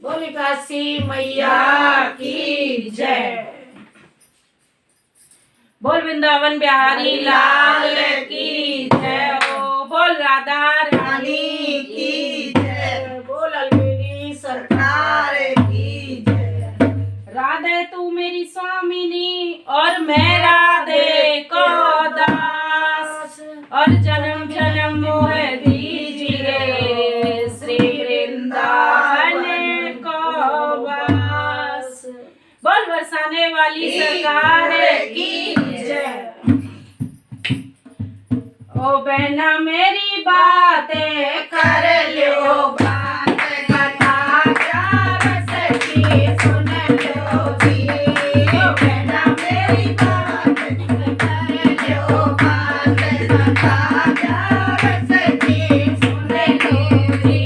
बोली काशी मैया की जय। बोल वृंदावन बिहारी लाल की जय। ओ बोल राधा रानी की जय। बोल अलबेली सरकार की जय। राधे तू मेरी स्वामिनी और मैं राधे को दास, और जन्म जन्म मोह दीजिए श्री वृंदावन को वास। बोल बरसाने वाली सरकार की जय। ओ बहना मेरी बातें कर लो, बात कथा प्यार से सुन लो जी। ओ बहना मेरी बातें कर लो, बात कथा प्यार से सुन लो जी।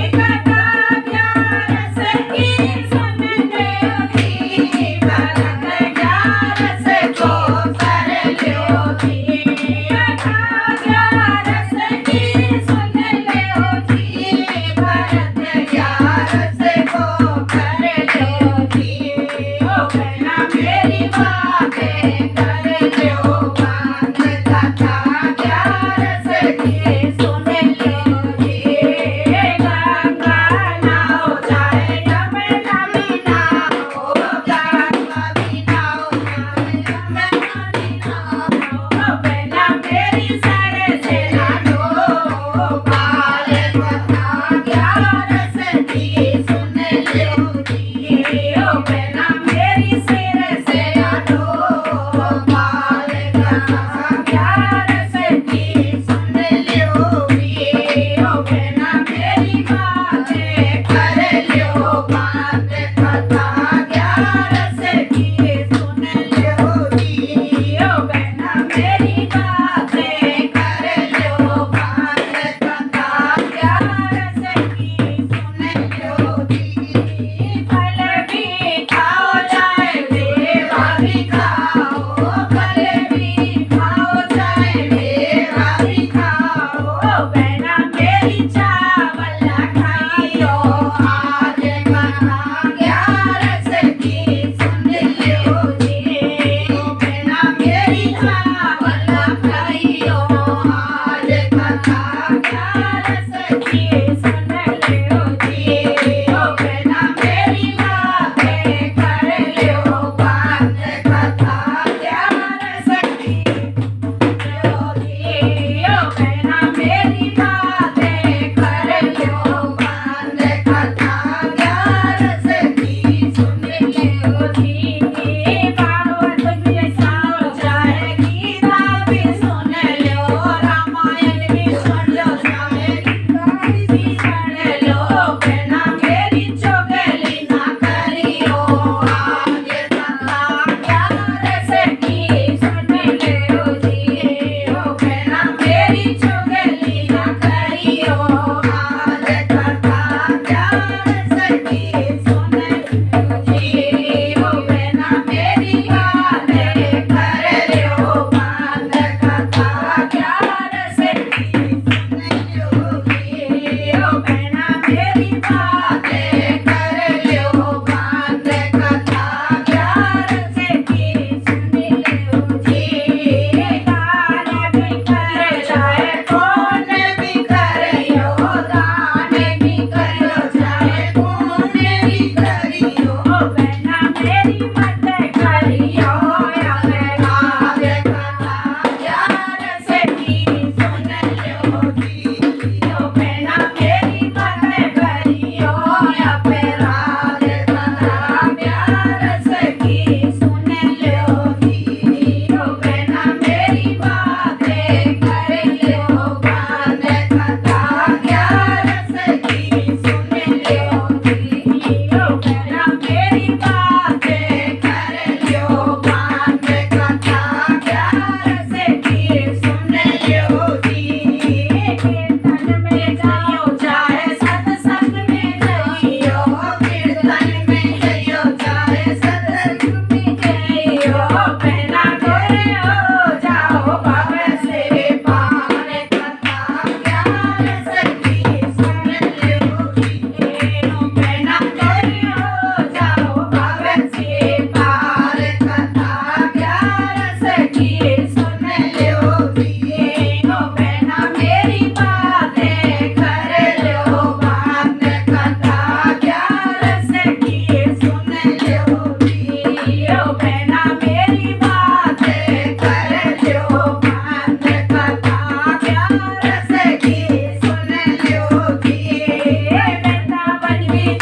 कथा प्यार से सुन लो जी। भरत प्यार से को कर लो जी। कथा प्यार से सुन लो जी। भरत प्यार से को कर लो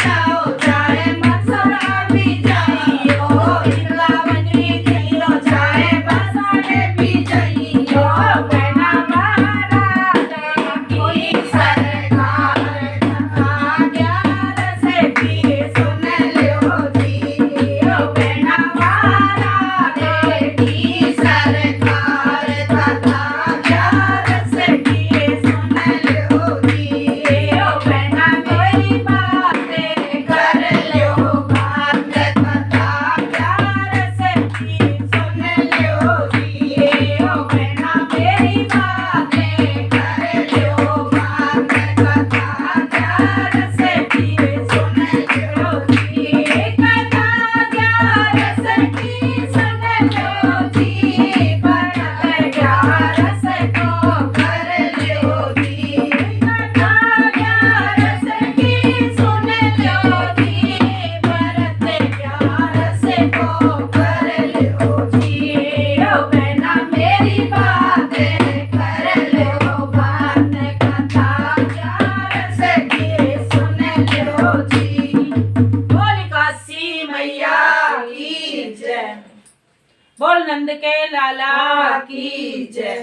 जाओ जाए मथुरा भी जाइयो वृंदावन भी जाइयो जाए बसाने भी जाइयो बहना महाराज कोई सरकार कथा ग्यार से भी सुन लो जी बहना महाराज की सरकार कथा ग्यार से भी सुन लो जी बहना मेरी बातें कर लो बात कथा प्यार से भी सुन लो जी बहना मेरी बातें कर लो बात कथा प्यार से भी सुन लो जी कथा प्यार से भी सुन लो जी बड़ा प्यार से को कर लो जी कथा प्यार से भी सुन लो जी भरत प्यार से को कर लो जी बहना मेरी बातें कर लो बात कथा प्यार से भी सुन लो जी बोल काशी मैया की जय बोल नंद के लाला की जय।